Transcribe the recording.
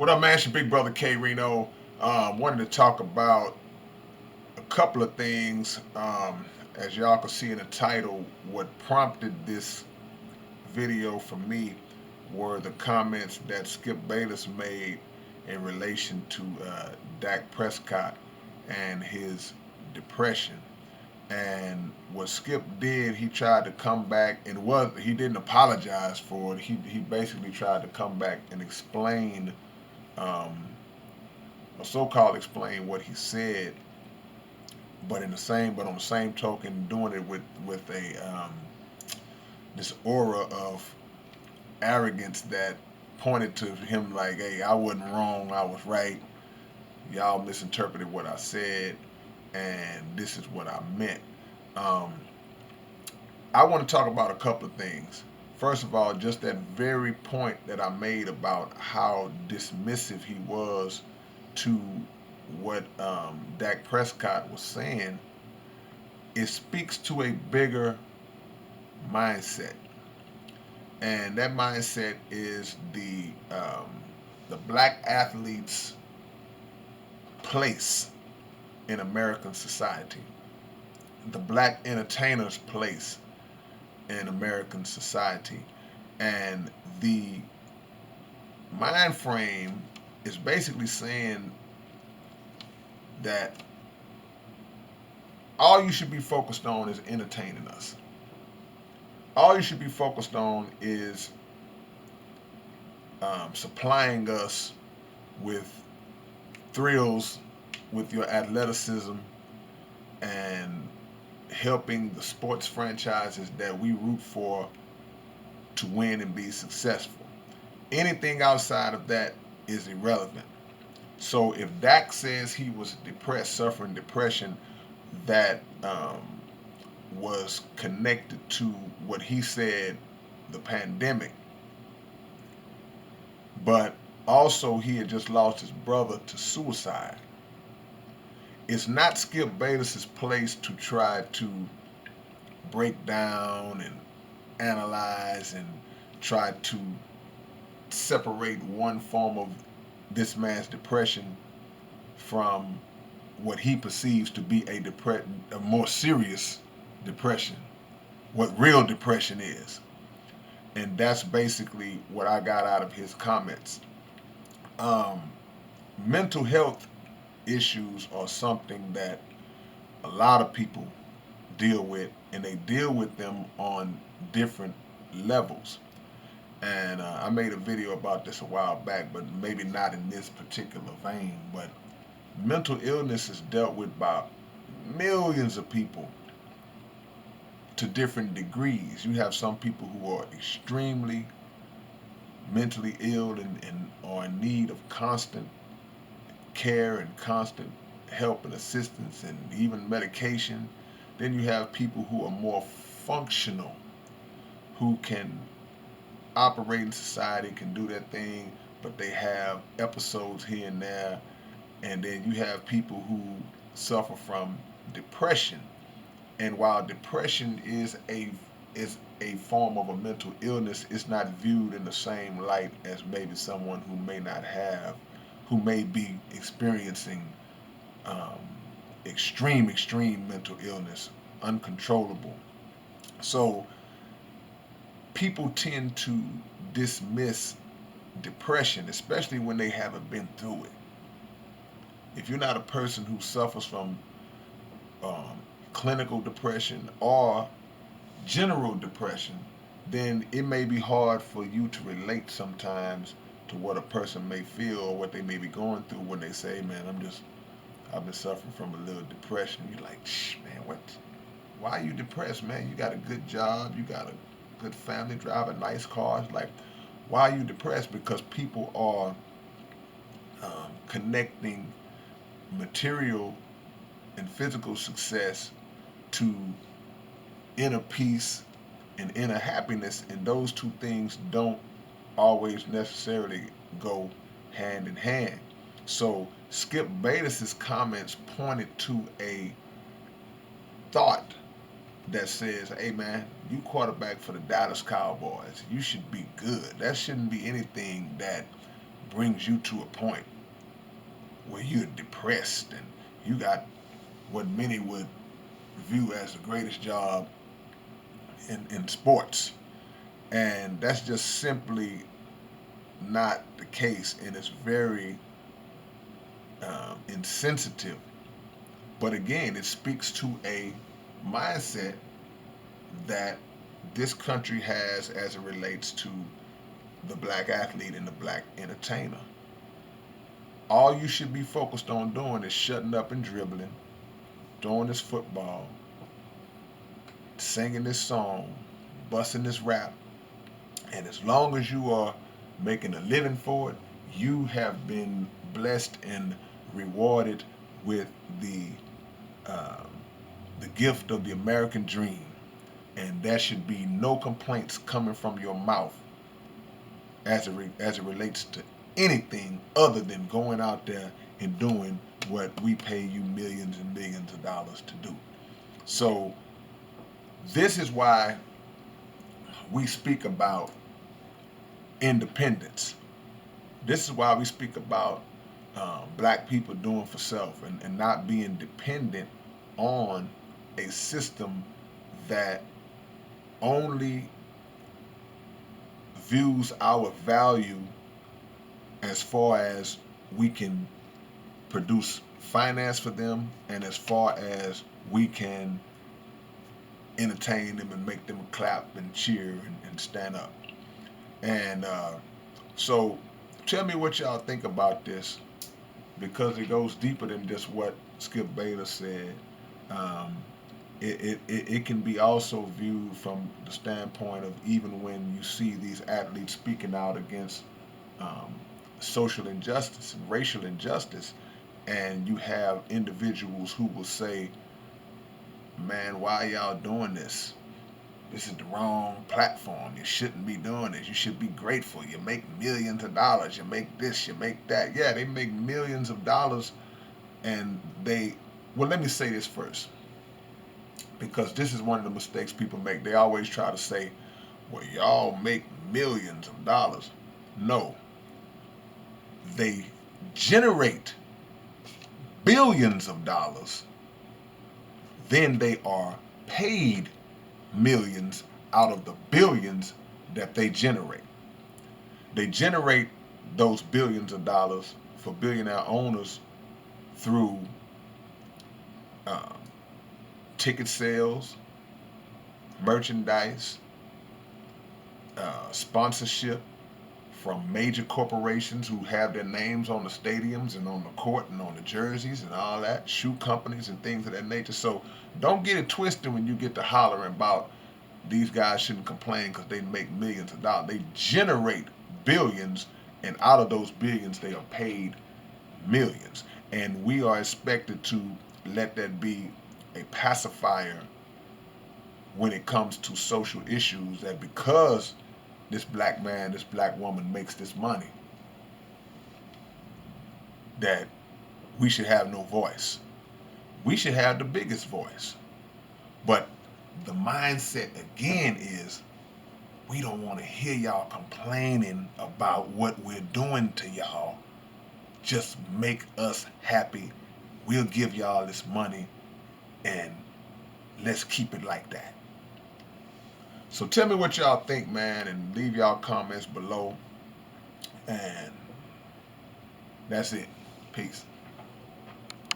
What up, man? It's your big brother K-Rino. Wanted to talk about a couple of things. As y'all can see in the title, what prompted this video for me were the comments that Skip Bayless made in relation to Dak Prescott and his depression. And what Skip did, he tried to come back and he didn't apologize for it. He basically tried to come back and explain um, or so-called explain what he said, but on the same token, doing it with a this aura of arrogance that pointed to him like, "Hey, I wasn't wrong, I was right. Y'all misinterpreted what I said, and this is what I meant." Um, I want to talk about a couple of things. First of all, just that very point that I made about how dismissive he was to what Dak Prescott was saying, it speaks to a bigger mindset, and that mindset is the black athlete's place in American society, the black entertainer's place in American society, and the mind frame is basically saying that all you should be focused on is entertaining us. All you should be focused on is supplying us with thrills, with your athleticism, and helping the sports franchises that we root for to win and be successful. Anything outside of that is irrelevant. So if Dak says he was depressed, suffering depression, that was connected to what he said, the pandemic, but also he had just lost his brother to suicide. It's not Skip Bayless's place to try to break down and analyze and try to separate one form of this man's depression from what he perceives to be a more serious depression, what real depression is. And that's basically what I got out of his comments. Um, Mental health issues are something that a lot of people deal with, and they deal with them on different levels. And I made a video about this a while back, but maybe not in this particular vein. But mental illness is dealt with by millions of people to different degrees. You have some people who are extremely mentally ill and are in need of constant care and constant help and assistance and even medication. Then you have people who are more functional, who can operate in society, can do their thing, but they have episodes here and there. And then you have people who suffer from depression. And while depression is a form of a mental illness, it's not viewed in the same light as maybe someone who may not have, who may be experiencing um, extreme mental illness, uncontrollable. So people tend to dismiss depression, especially when they haven't been through it. If you're not a person who suffers from um, clinical depression or general depression, then it may be hard for you to relate sometimes to what a person may feel or what they may be going through when they say, "Man, I've been suffering from a little depression." You're like, "Shh, man, what? Why are you depressed, man? You got a good job, you got a good family, drive a nice car." It's like, why are you depressed? Because people are connecting material and physical success to inner peace and inner happiness, and those two things don't always necessarily go hand in hand. So Skip Bayless's comments pointed to a thought that says, "Hey man, you quarterback for the Dallas Cowboys. You should be good. That shouldn't be anything that brings you to a point where you're depressed and you got what many would view as the greatest job in sports. And that's just simply not the case, and it's very insensitive. But again, it speaks to a mindset that this country has as it relates to the black athlete and the black entertainer. All you should be focused on doing is shutting up and dribbling, throwing this football, singing this song, busting this rap. And as long as you are making a living for it, you have been blessed and rewarded with uh, the gift of the American dream. And there should be no complaints coming from your mouth as it relates to anything other than going out there and doing what we pay you millions and millions of dollars to do. So this is why we speak about independence. This is why we speak about black people doing for self and not being dependent on a system that only views our value as far as we can produce finance for them and as far as we can entertain them and make them clap and cheer and stand up. And so tell me what y'all think about this, because it goes deeper than just what Skip Bayless said. Um, it can be also viewed from the standpoint of even when you see these athletes speaking out against um, social injustice and racial injustice, and you have individuals who will say, man, why y'all doing this? This is the wrong platform. You shouldn't be doing this. You should be grateful. You make millions of dollars. You make this, you make that. Yeah, they make millions of dollars, and well, let me say this first, because this is one of the mistakes people make. They always try to say, well, y'all make millions of dollars. No, they generate billions of dollars. Then they are paid millions out of the billions that they generate. They generate those billions of dollars for billionaire owners through uh, ticket sales, merchandise, sponsorship from major corporations who have their names on the stadiums and on the court and on the jerseys and all that, shoe companies and things of that nature. So don't get it twisted when you get to hollering about these guys shouldn't complain because they make millions of dollars. They generate billions, and out of those billions, they are paid millions. And we are expected to let that be a pacifier when it comes to social issues, that because this black man, this black woman makes this money, that we should have no voice. We should have the biggest voice. But the mindset again is, we don't want to hear y'all complaining about what we're doing to y'all. Just make us happy. We'll give y'all this money and let's keep it like that. So tell me what y'all think, man, and leave y'all comments below. And that's it. Peace.